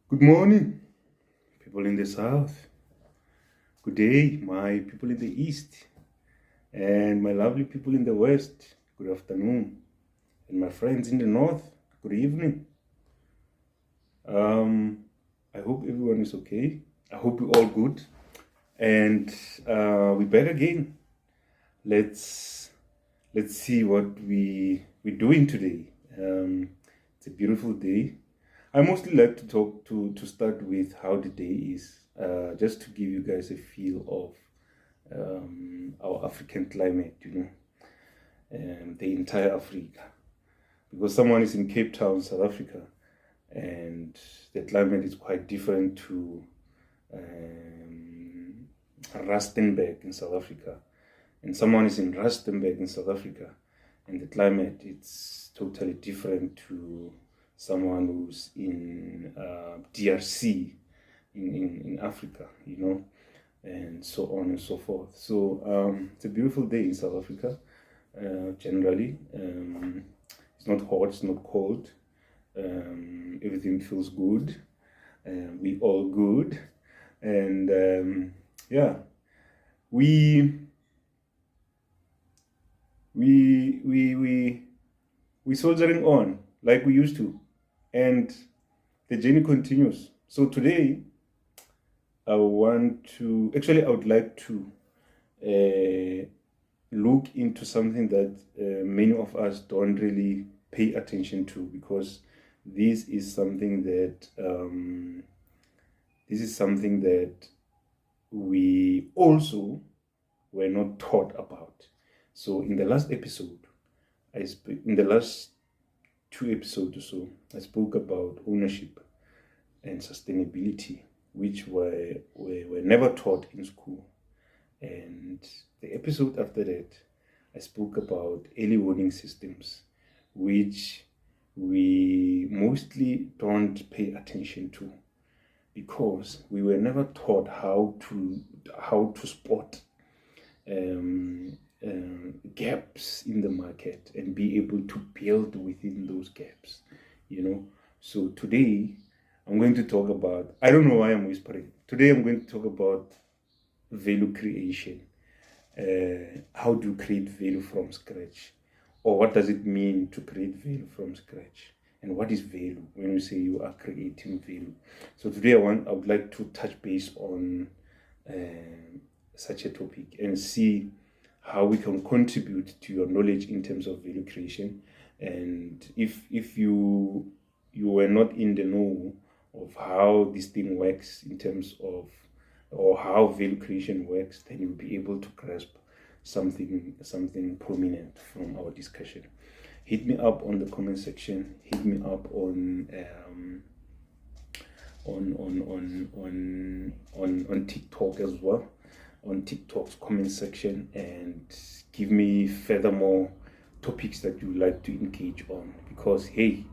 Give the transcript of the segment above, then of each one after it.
Good morning, people in the south. Good day, my people in the east. And my lovely people in the west. Good afternoon. And my friends in the north. Good evening. I hope everyone is okay. I hope we're all good. And we're back again. Let's see what we're doing today. It's a beautiful day. I mostly like to talk to start with how the day is, just to give you guys a feel of our African climate, the entire Africa. Because someone is in Cape Town, South Africa, and the climate is quite different to Rustenburg in South Africa, and someone is in Rustenburg in South Africa, and the climate it's totally different to someone who's in DRC in Africa, and so on and so forth. So it's a beautiful day in South Africa. Generally, it's not hot, it's not cold. Everything feels good. We all good, and yeah, we soldiering on like we used to, and the journey continues. So today I would like to look into something that many of us don't really pay attention to, because this is something that we also were not taught about. So in the last episode, in the last 2 episodes or so, I spoke about ownership and sustainability, which were never taught in school. And the episode after that, I spoke about early warning systems, which we mostly don't pay attention to, because we were never taught how to spot gaps in the market and be able to build within those gaps, So today I'm going to talk about, I don't know why I'm whispering. Today I'm going to talk about value creation. How do you create value from scratch? Or what does it mean to create value from scratch? And what is value when you say you are creating value? So today I would like to touch base on such a topic and see how we can contribute to your knowledge in terms of value creation. And if you were not in the know of how this thing works in terms of, or how value creation works, then you'll be able to grasp something prominent from our discussion. Hit me up on the comment section. Hit me up on TikTok as well, on TikTok's comment section, and give me furthermore topics that you like to engage on, because hey,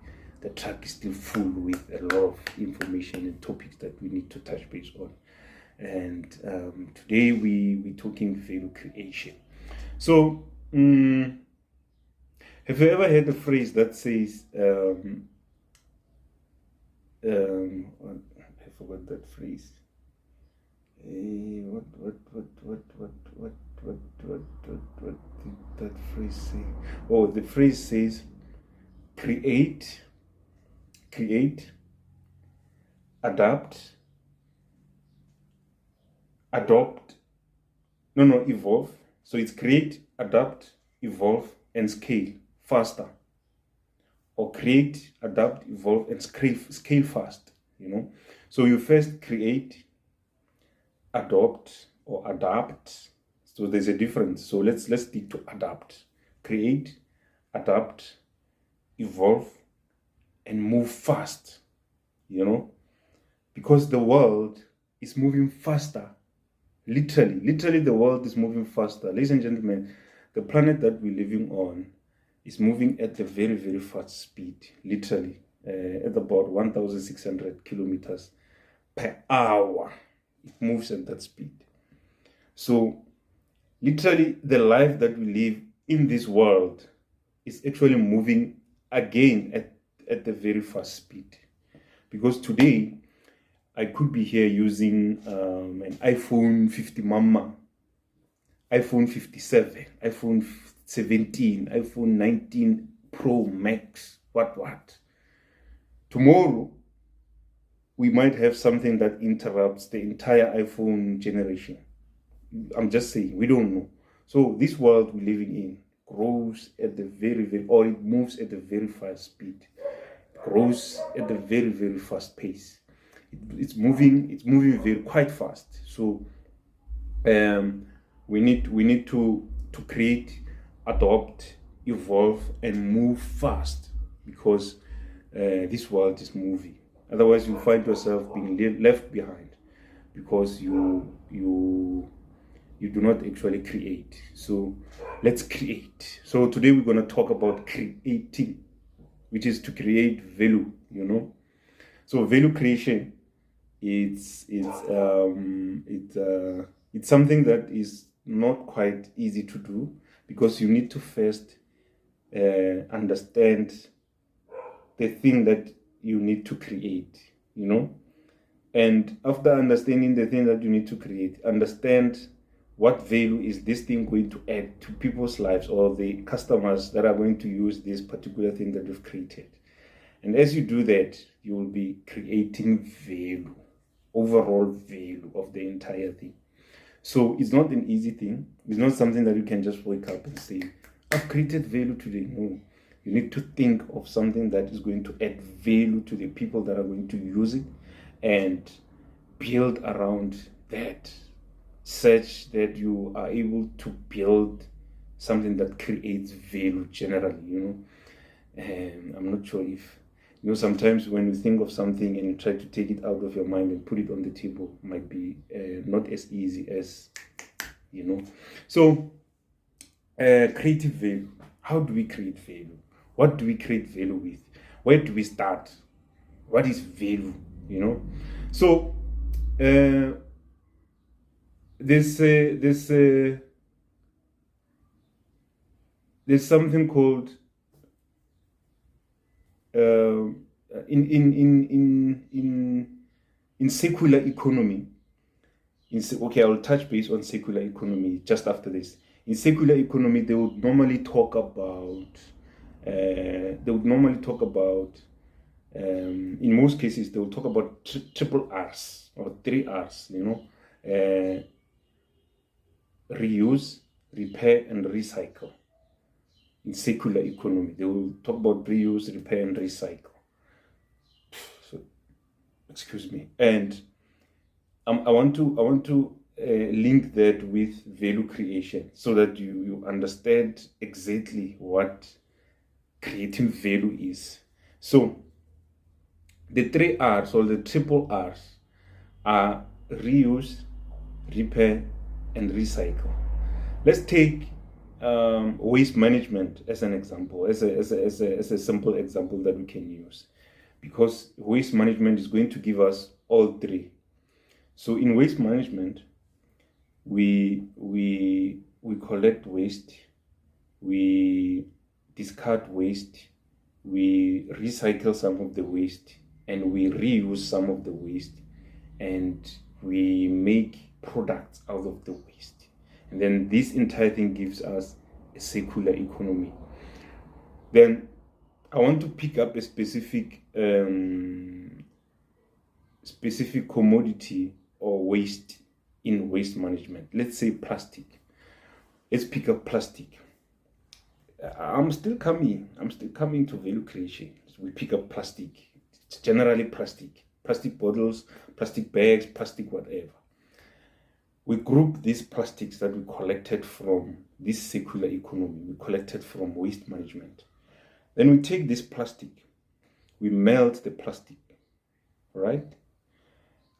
the track is still full with a lot of information and topics that we need to touch base on. And today we're talking value creation. So have you ever heard a phrase that says I forgot that phrase. What did that phrase say? Oh, the phrase says create, adapt, evolve. So it's create, adapt, evolve, and scale faster. Or create, adapt, evolve, and scale fast. So you first create, adopt, or adapt. So there's a difference. So let's stick to adapt. Create, adapt, evolve, and move fast. Because the world is moving faster. Literally the world is moving faster. Ladies and gentlemen, the planet that we're living on is moving at a very, very fast speed, literally, at about 1,600 kilometers per hour. It moves at that speed. So literally the life that we live in this world is actually moving again at a very fast speed. Because today I could be here using an iPhone 50 Mama, iPhone 57, iPhone 17, iPhone 19 Pro Max, what. Tomorrow, we might have something that interrupts the entire iPhone generation. I'm just saying, we don't know. So this world we're living in grows at the or it moves at a very fast speed. It grows at a very fast pace. It's moving quite fast. So we need to create, adopt, evolve, and move fast, because this world is moving. Otherwise, you find yourself being left behind, because you do not actually create. So let's create. So today we're going to talk about creating, which is to create value, So value creation, it's something that is not quite easy to do, because you need to first understand the thing that you need to create, And after understanding the thing that you need to create, understand what value is this thing going to add to people's lives, or the customers that are going to use this particular thing that you've created. And as you do that, you will be creating value, overall value of the entire thing. So it's not an easy thing. It's not something that you can just wake up and say, I've created value today. No, you need to think of something that is going to add value to the people that are going to use it, and build around that, such that you are able to build something that creates value generally, And I'm not sure if, sometimes when you think of something and you try to take it out of your mind and put it on the table, might be not as easy as, So, creative value. How do we create value? What do we create value with? Where do we start? What is value, So, there's something called in secular economy. I'll touch base on secular economy just after this. In secular economy, they would normally talk about in most cases they will talk about triple R's or 3 R's, reuse, repair, and recycle. In secular economy, they will talk about reuse, repair, and recycle. So, excuse me. And I want to link that with value creation, so that you understand exactly what creating value is. So the 3 R's or the triple R's are reuse, repair, and recycle. Let's take waste management as an example, as a simple example that we can use, because waste management is going to give us all 3. So in waste management, we collect waste, we discard waste, we recycle some of the waste, and we reuse some of the waste, and we make products out of the waste. And then this entire thing gives us a circular economy. Then I want to pick up a specific commodity or waste in waste management. Let's say plastic. Let's pick up plastic. I'm still coming to value creation. So we pick up plastic. It's generally plastic bottles, plastic bags, plastic whatever. We group these plastics that we collected from this circular economy, we collected from waste management. Then we take this plastic, we melt the plastic, right?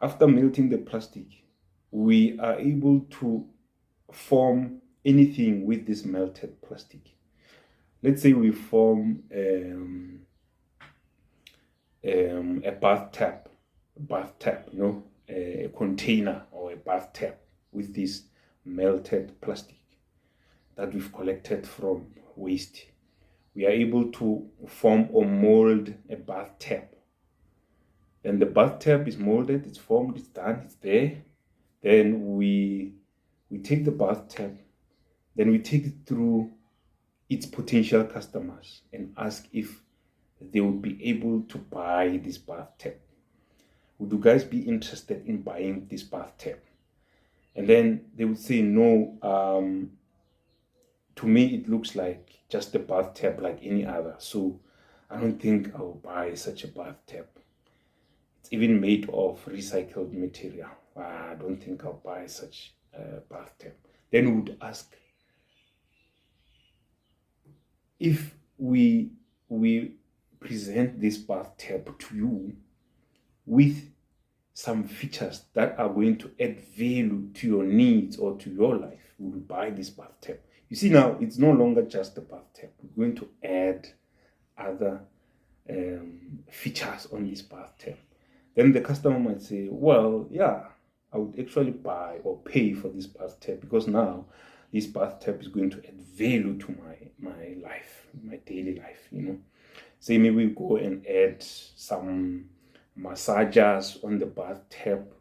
After melting the plastic, we are able to form anything with this melted plastic. Let's say we form a bathtub, a container or a bathtub with this melted plastic that we've collected from waste. We are able to form or mold a bathtub. Then the bathtub is molded, it's formed, it's done, it's there. Then we take the bathtub, then we take it through its potential customers and ask if they would be able to buy this bathtub. Would you guys be interested in buying this bathtub? And then they would say, no, to me it looks like just a bathtub like any other, so I don't think I will buy such a bathtub. It's even made of recycled material. I don't think I'll buy such a bathtub. Then we would ask, if we present this bathtub to you with some features that are going to add value to your needs or to your life, we will buy this bathtub. You see, now it's no longer just a bathtub. We're going to add other features on this bathtub. Then the customer might say, well, yeah, I would actually buy or pay for this bathtub because now this bathtub is going to add value to my life, my daily life, Say maybe we go and add some massagers on the bathtub,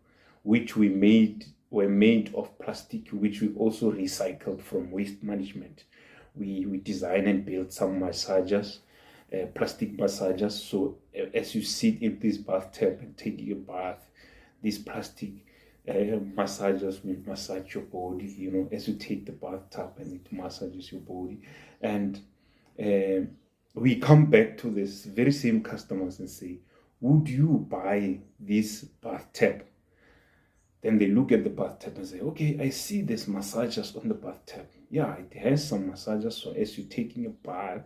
which were made of plastic, which we also recycled from waste management. We designed and built some massagers, plastic massagers. So as you sit in this bathtub and take your bath, these plastic massagers will massage your body, as you take the bathtub, and it massages your body. And we come back to this very same customers and say, would you buy this bathtub? Then they look at the bathtub and say, okay, I see there's massagers on the bathtub. Yeah, it has some massagers. So as you're taking a bath,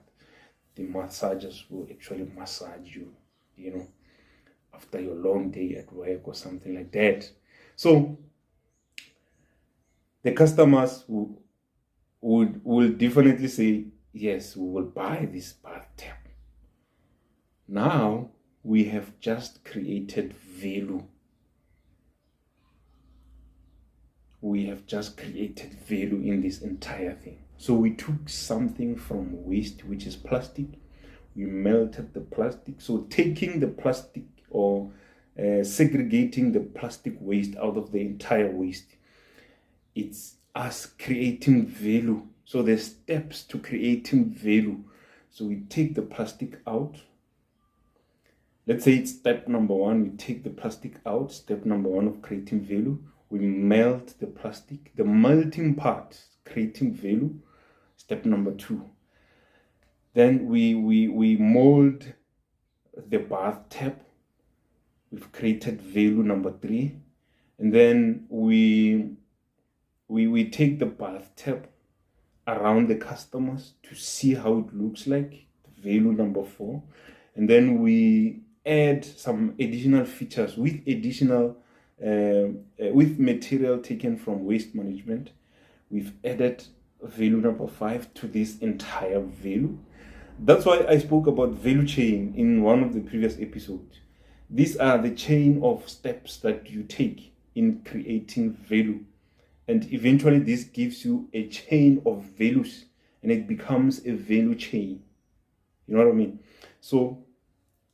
the massagers will actually massage you, after your long day at work or something like that. So the customers will definitely say, yes, we will buy this bathtub. Now we have just created value. We have just created value in this entire thing. So we took something from waste, which is plastic. We melted the plastic. So taking the plastic or segregating the plastic waste out of the entire waste, it's us creating value. So there's steps to creating value. So we take the plastic out. Let's say it's step number 1. We take the plastic out. Step number 1 of creating value. We melt the plastic. The melting part, creating value. Step number 2. Then we mold the bathtub. We've created value, number 3. And then we take the bathtub around the customers to see how it looks like, value, number 4. And then we add some additional features with material taken from waste management. We've added value number 5 to this entire value. That's why I spoke about value chain in one of the previous episodes. These are the chain of steps that you take in creating value. And eventually this gives you a chain of values and it becomes a value chain. You know what I mean? So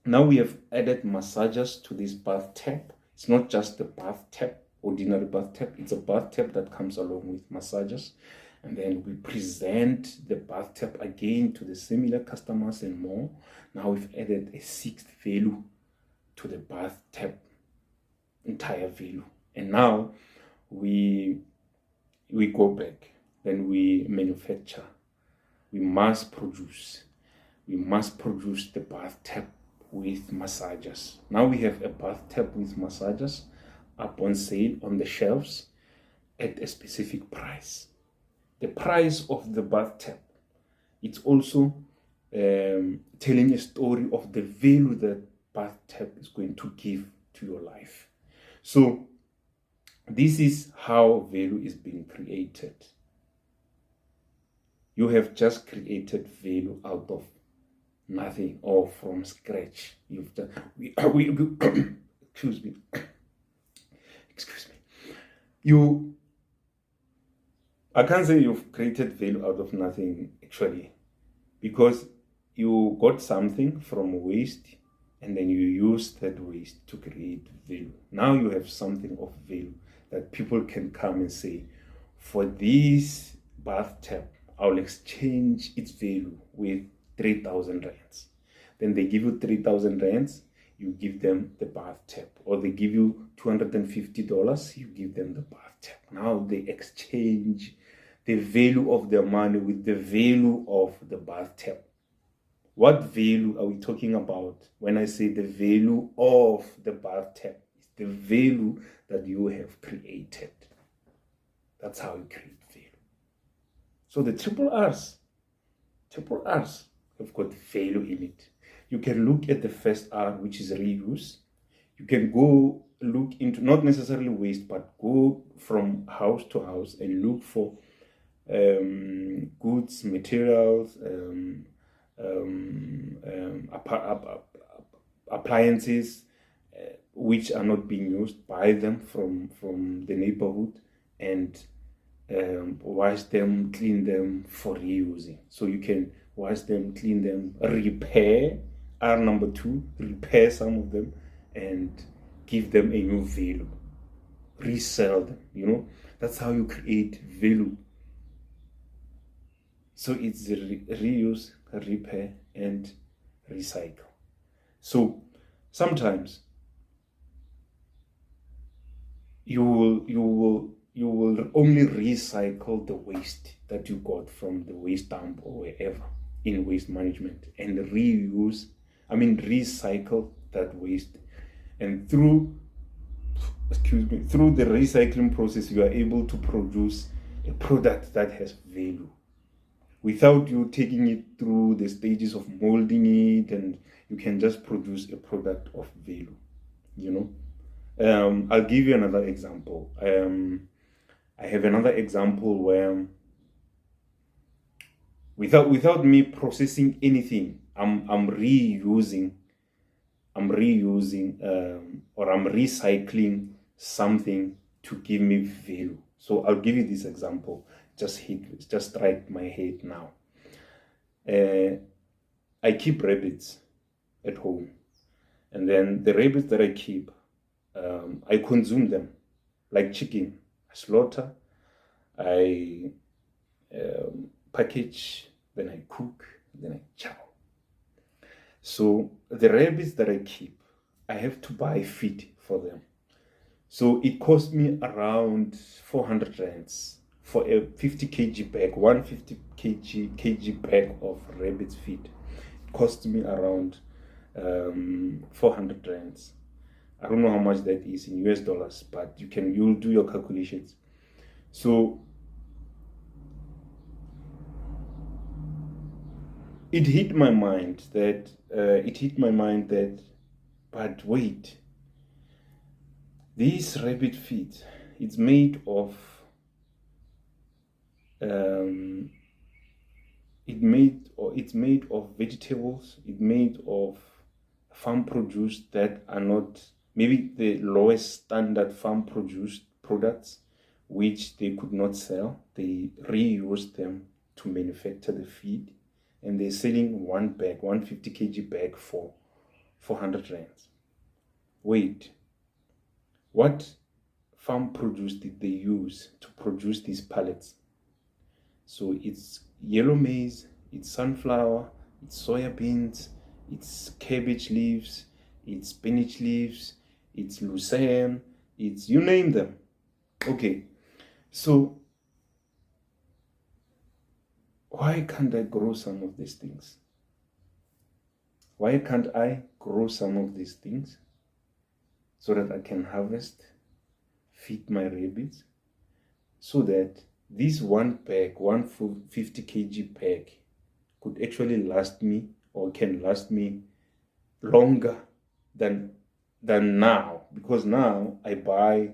now we have added massagers to this bathtub. It's not just a bathtub, ordinary bathtub. It's a bathtub that comes along with massagers. And then we present the bathtub again to the similar customers and more. Now we've added a 6th value to the bathtub, entire value. And now we go back, then we manufacture, we mass produce the bathtub with massagers. Now we have a bathtub with massagers up on sale on the shelves at a specific price. The price of the bathtub, it's also telling a story of the value that bathtub is going to give to your life. So this is how value is being created. You have just created value out of nothing or from scratch. You've done. Excuse me. I can't say you've created value out of nothing actually, because you got something from waste, and then you use that waste to create value. Now you have something of value that people can come and say, for this bath tap, I'll exchange its value with 3,000 rands. Then they give you 3,000 rands, you give them the bath tap. Or they give you $250, you give them the bath tap. Now they exchange the value of their money with the value of the bath tap. What value are we talking about when I say the value of the bath tap? It's the value that you have created. That's how you create value. So the triple R's have got value in it. You can look at the first R, which is reuse. You can go look into, not necessarily waste, but go from house to house and look for goods, materials, appliances which are not being used. Buy them from the neighborhood and wash them, clean them for reusing. So you can wash them, clean them, repair. R number 2, repair some of them and give them a new value. Resell them, That's how you create value. So it's reuse, repair, and recycle. So sometimes you will only recycle the waste that you got from the waste dump or wherever in waste management, and recycle that waste. And through the recycling process, you are able to produce a product that has value without you taking it through the stages of molding it, and you can just produce a product of value. I'll give you another example. I have another example where without me processing anything, I'm reusing or I'm recycling something to give me value. So I'll give you this example. Just strike my head now. I keep rabbits at home, and then the rabbits that I keep, I consume them like chicken. I slaughter, I package, then I cook, then I chow. So the rabbits that I keep, I have to buy feed for them. So it cost me around 400 rands for a 50 kg bag, 150 kg bag of rabbit's feed. It cost me around 400 rands. I don't know how much that is in US dollars, but you'll do your calculations. So it hit my mind that but wait, this rabbit feed, it's made of vegetables, it's made of farm produce that are not maybe the lowest standard farm produced products, which they could not sell. They reuse them to manufacture the feed, and they're selling one bag, 150 kg bag for 400 rands. Wait, what farm produce did they use to produce these pallets? So it's yellow maize, it's sunflower, it's soya beans, it's cabbage leaves, it's spinach leaves, it's lucerne, it's you name them. Okay, so why can't I grow some of these things? Why can't I grow some of these things so that I can harvest, feed my rabbits, so that this one bag, 150 kg bag, could actually last me, or can last me longer than now? Because now I buy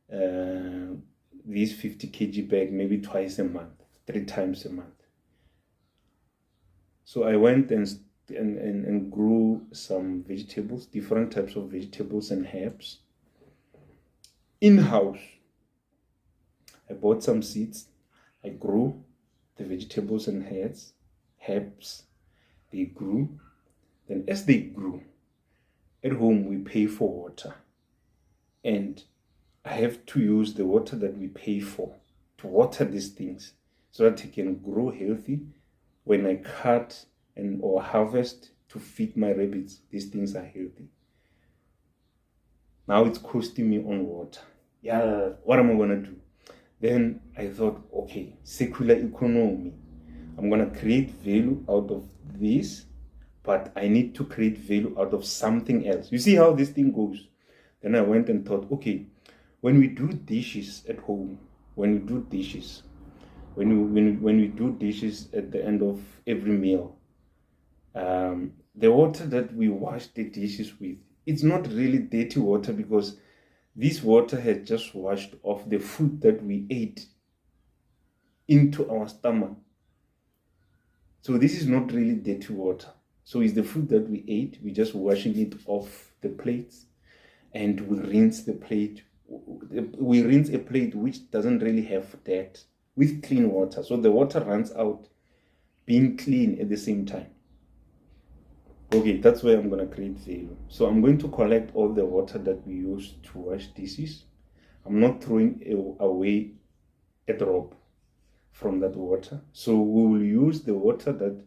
this 50 kg bag maybe twice a month, 3 times a month. So I went and grew some vegetables, different types of vegetables and herbs in-house. I bought some seeds. I grew the vegetables and herbs. They grew. Then as they grew, at home we pay for water, and I have to use the water that we pay for to water these things so that it can grow healthy. When I cut and or harvest to feed my rabbits, these things are healthy. Now it's costing me on water. Yeah, what am I gonna do? Then I thought, okay, circular economy. I'm gonna create value out of this, but I need to create value out of something else. You see how this thing goes? Then I went and thought, okay, when we do dishes at home, when we do dishes at the end of every meal, the water that we wash the dishes with, it's not really dirty water, because this water has just washed off the food that we ate into our stomach. So this is not really dirty water. So it's the food that we ate, we're just washing it off the plates, and we rinse the plate. We rinse a plate which doesn't really have dirt with clean water. So the water runs out being clean at the same time. Okay, that's where I'm going to create value. So I'm going to collect all the water that we use to wash dishes. I'm not throwing away a drop from that water. So we will use the water that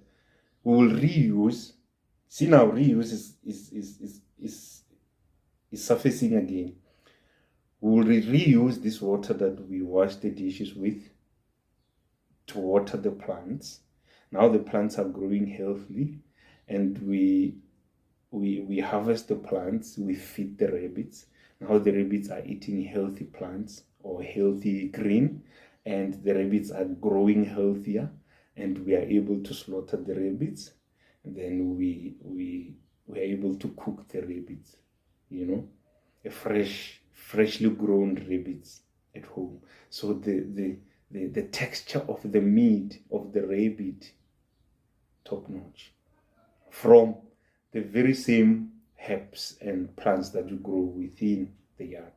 we will reuse. See, now reuse is surfacing again. We will reuse this water that we wash the dishes with to water the plants. Now the plants are growing healthily, and we harvest the plants, we feed the rabbits. Now the rabbits are eating healthy plants or healthy green, and the rabbits are growing healthier, and we are able to slaughter the rabbits, and then we are able to cook the rabbits, a freshly grown rabbits at home. So the texture of the meat of the rabbit, top notch, from the very same herbs and plants that you grow within the yard.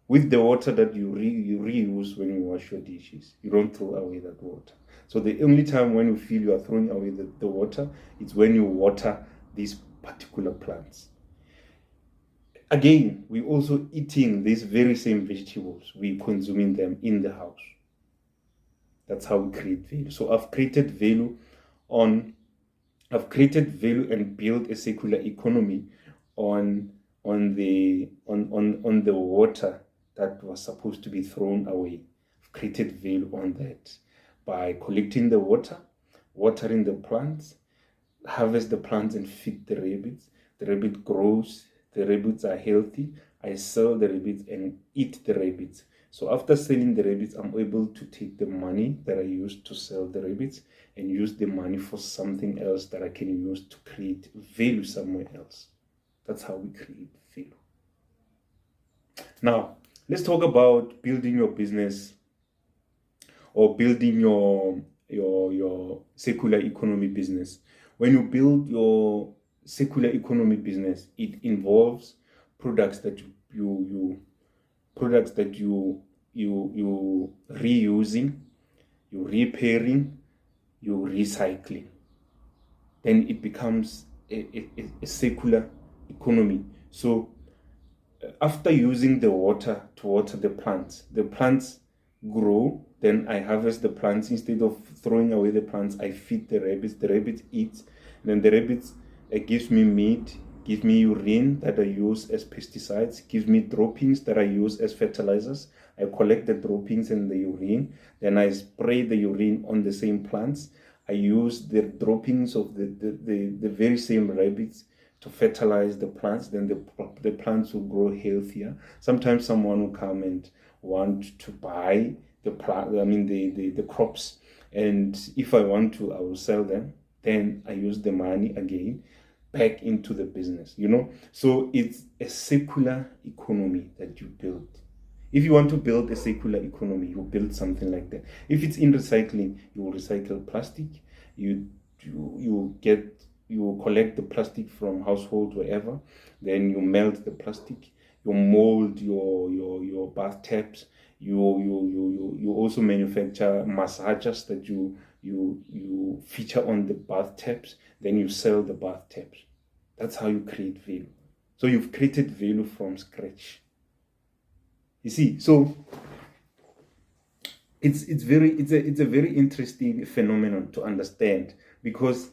With the water that you reuse when you wash your dishes, you don't throw away that water. So the only time when you feel you are throwing away the water, it's when you water these particular plants. Again, we're also eating these very same vegetables. We're consuming them in the house. That's how we create value. So I've created value and built a circular economy on the water that was supposed to be thrown away. I've created value on that by collecting the water, watering the plants, harvest the plants and feed the rabbits. The rabbit grows, the rabbits are healthy. I sell the rabbits and eat the rabbits. So after selling the rabbits, I'm able to take the money that I used to sell the rabbits and use the money for something else that I can use to create value somewhere else. That's how we create value. Now, let's talk about building your business or building your circular economy business. When you build your circular economy business, it involves products that you reusing, you repairing, you recycling. Then it becomes a circular economy. So after using the water to water the plants grow. Then I harvest the plants. Instead of throwing away the plants, I feed the rabbits eat, and then the rabbits gives me meat, give me urine that I use as pesticides, gives me droppings that I use as fertilizers. I collect the droppings and the urine, then I spray the urine on the same plants. I use the droppings of the very same rabbits to fertilize the plants. Then the plants will grow healthier. Sometimes someone will come and want to buy the crops, and if I want to, I will sell them. Then I use the money again back into the business, So it's a circular economy that you build. If you want to build a circular economy, you build something like that. If it's in recycling, you will recycle plastic. You collect the plastic from households, wherever. Then you melt the plastic. You mold your bath taps. You also manufacture massagers that you feature on the bath taps. Then you sell the bath taps. That's how you create value. So you've created value from scratch. You see, so it's a very interesting phenomenon to understand, because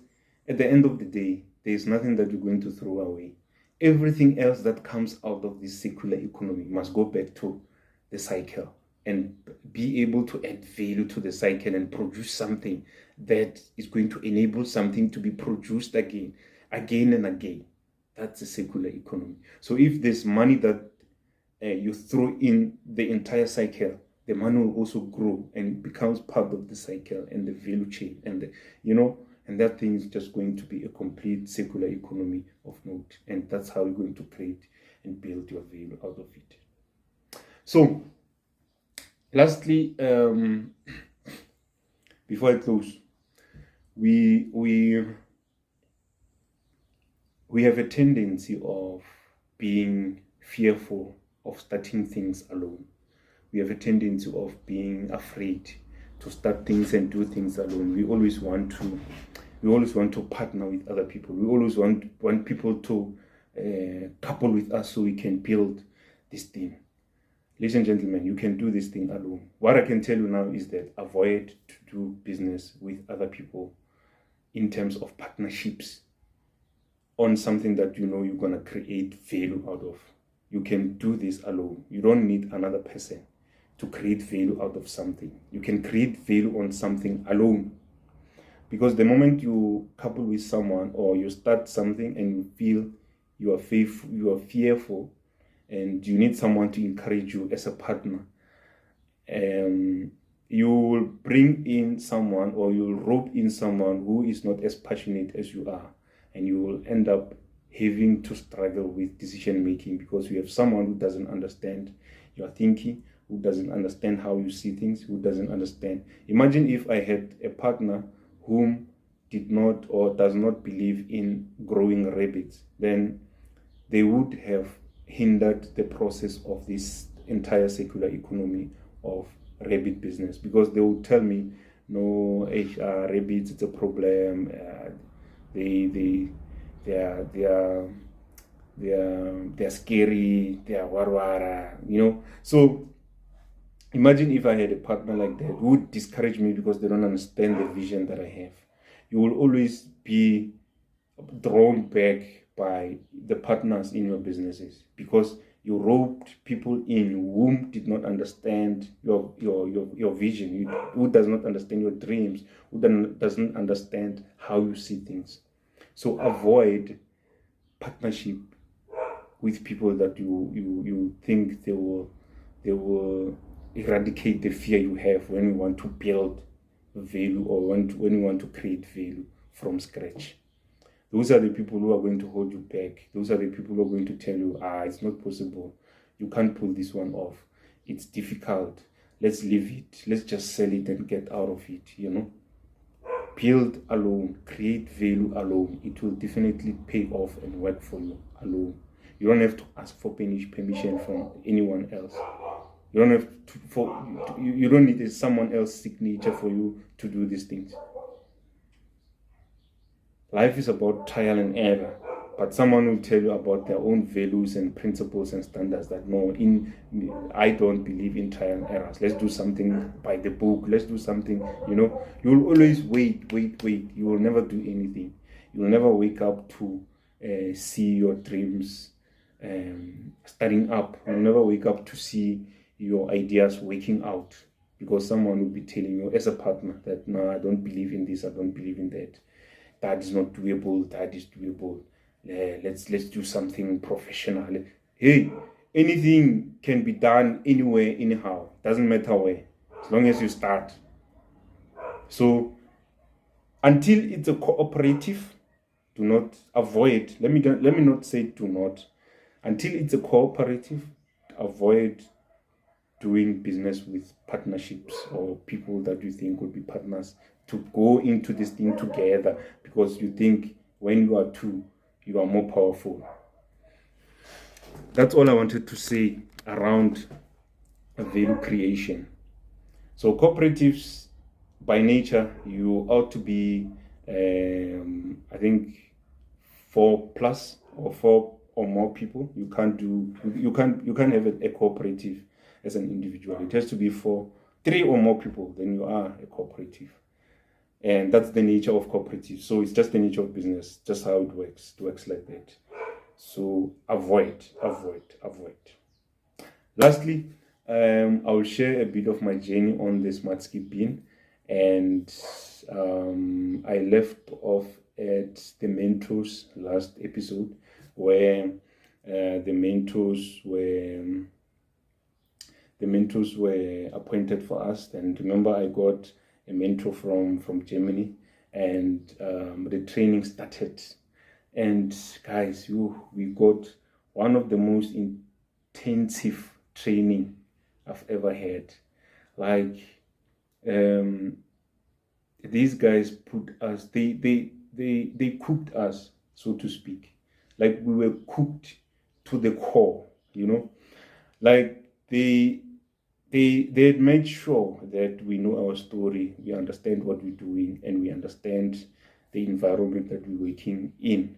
at the end of the day, there's nothing that you're going to throw away. Everything else that comes out of this circular economy must go back to the cycle and be able to add value to the cycle and produce something that is going to enable something to be produced again and again. That's a circular economy. So if there's money that you throw in the entire cycle, the money will also grow and becomes part of the cycle and the value chain, and and that thing is just going to be a complete circular economy of note. And that's how you're going to create and build your value out of it. So lastly, before I close, we have a tendency of being fearful of starting things alone. We have a tendency of being afraid to start things and do things alone. We always want to partner with other people. We always want people to couple with us so we can build this thing. Ladies and gentlemen, you can do this thing alone. What I can tell you now is that avoid to do business with other people in terms of partnerships on something that you know you're going to create value out of. You can do this alone. You don't need another person to create value out of something. You can create value on something alone. Because the moment you couple with someone or you start something and you feel you are fearful, and you need someone to encourage you as a partner, you will bring in someone, or you'll rope in someone who is not as passionate as you are, and you will end up having to struggle with decision making, because you have someone who doesn't understand your thinking, who doesn't understand how you see things, who doesn't understand. Imagine if I had a partner whom did not or does not believe in growing rabbits, then they would have hindered the process of this entire circular economy of rabbit business, because they would tell me, no, rabbits, it's a problem. They're scary. They are warwara. So imagine if I had a partner like that who would discourage me because they don't understand the vision that I have. You will always be drawn back by the partners in your businesses, because you roped people in whom did not understand your vision, who does not understand your dreams, who doesn't understand how you see things. So avoid partnership with people that you think they will eradicate the fear you have when you want to build value, or when you want to create value from scratch. Those are the people who are going to hold you back. Those are the people who are going to tell you, it's not possible. You can't pull this one off. It's difficult. Let's leave it. Let's just sell it and get out of it, Build alone. Create value alone. It will definitely pay off and work for you alone. You don't have to ask for permission from anyone else. You don't have to, you don't need someone else's signature for you to do these things. Life is about trial and error, but someone will tell you about their own values and principles and standards that no, I don't believe in trial and errors. Let's do something by the book. Let's do something, You will always wait. You will never do anything. You will never wake up to see your dreams starting up. You will never wake up to see your ideas waking out, because someone will be telling you as a partner that, no, I don't believe in this, I don't believe in that. That is not doable, that is doable. Let's do something professional. Hey, anything can be done anywhere, anyhow. Doesn't matter where, as long as you start. So until it's a cooperative, do not avoid. Let me not say do not. Until it's a cooperative, avoid doing business with partnerships or people that you think would be partners, to go into this thing together, because you think when you are two, you are more powerful. That's all I wanted to say around value creation. So cooperatives, by nature, you ought to be, I think, 4 plus or 4 or more people. You can't have a cooperative as an individual. It has to be for 3 or more people, then you are a cooperative. And that's the nature of cooperative. So it's just the nature of business, just how it works. It works like that. So avoid. Lastly, I'll share a bit of my journey on the smart ski bin. And I left off at the mentors last episode, where the mentors were appointed for us. And remember, I got a mentor from Germany, and the training started. And guys, we got one of the most intensive training I've ever had. Like, these guys put us, they cooked us, so to speak. Like, we were cooked to the core, like they had made sure that we know our story, we understand what we're doing, and we understand the environment that we're working in,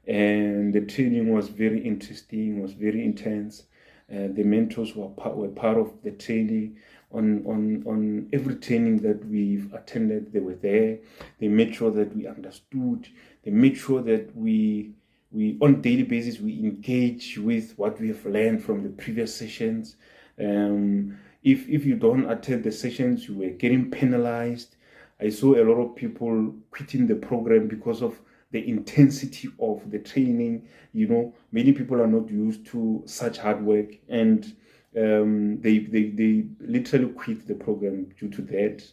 And the training was very interesting, was very intense. The mentors were part of the training. On every training that we've attended, they were there. They made sure that we understood. They made sure that we on daily basis, we engage with what we have learned from the previous sessions. If you don't attend the sessions, you were getting penalized. I saw a lot of people quitting the program because of the intensity of the training. Many people are not used to such hard work, and they literally quit the program due to that,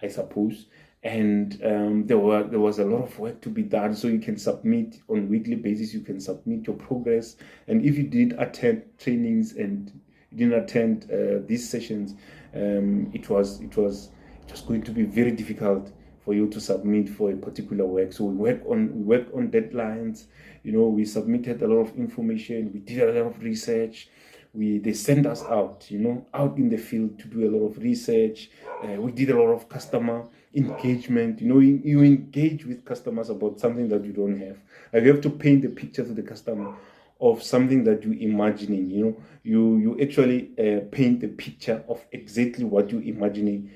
I suppose. And there was a lot of work to be done. So you can submit on weekly basis. You can submit your progress, and if you did attend trainings and you didn't attend these sessions, it was going to be very difficult for you to submit for a particular work. So we worked on deadlines. We submitted a lot of information. We did a lot of research. They sent us out, out in the field to do a lot of research. We did a lot of customer engagement. You engage with customers about something that you don't have. Like, you have to paint the picture to the customer of something that you're imagining. You actually paint the picture of exactly what you're imagining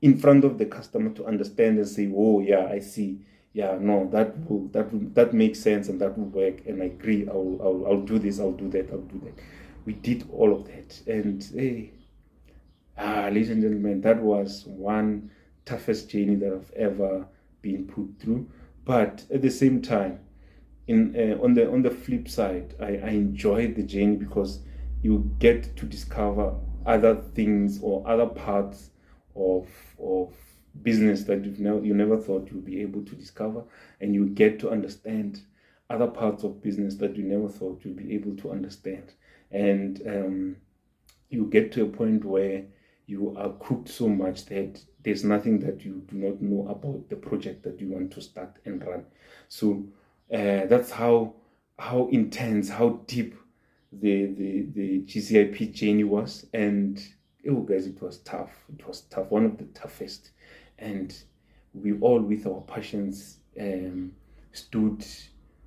in front of the customer to understand and say, oh yeah, I see. Yeah, no, that makes sense, and that will work, and I agree. I'll do this. I'll do that. We did all of that, and hey, ladies and gentlemen, that was one toughest journey that I've ever been put through. But at the same time, on the flip side, I enjoyed the journey because you get to discover other things or other parts of business that you never thought you'd be able to discover, and you get to understand other parts of business that you never thought you'd be able to understand. And you get to a point where you are cooked so much that there's nothing that you do not know about the project that you want to start and run. So that's how intense, how deep the GCIP journey was. And guys, it was tough. One of the toughest. And we all, with our passions, stood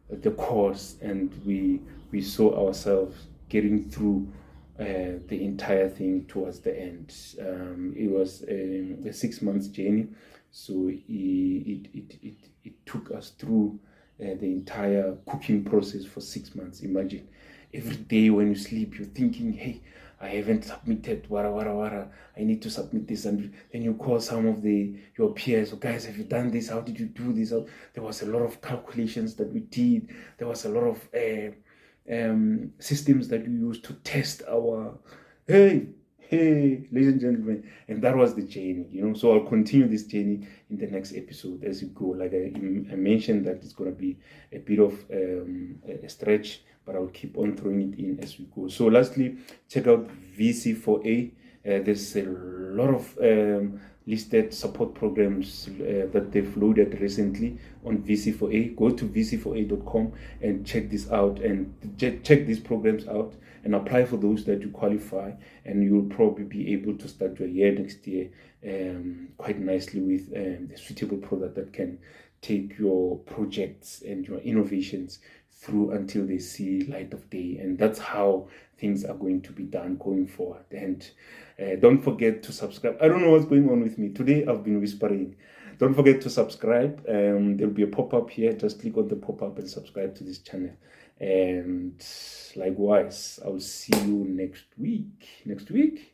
the course, and we saw ourselves getting through the entire thing towards the end. It was a 6 months journey, so it took us through the entire cooking process for 6 months. Imagine, every day when you sleep, you're thinking, hey, I haven't submitted, wara. I need to submit this. And then you call some of your peers, guys, have you done this? How did you do this? There was a lot of calculations that we did. There was a lot of systems that we used to test our, hey, ladies and gentlemen. And that was the journey, So I'll continue this journey in the next episode as you go. Like I mentioned, that it's going to be a bit of a stretch, but I'll keep on throwing it in as we go. So lastly, check out VC4A. There's a lot of listed support programs that they've loaded recently on VC4A. Go to vc4a.com and check this out, and check these programs out and apply for those that you qualify, and you'll probably be able to start your year next year quite nicely with a suitable product that can take your projects and your innovations through until they see light of day. And that's how things are going to be done going forward. And don't forget to subscribe. I don't know what's going on with me today. I've been whispering. Don't forget to subscribe. There'll be a pop-up here. Just click on the pop-up and subscribe to this channel. And likewise, I'll see you next week. Next week.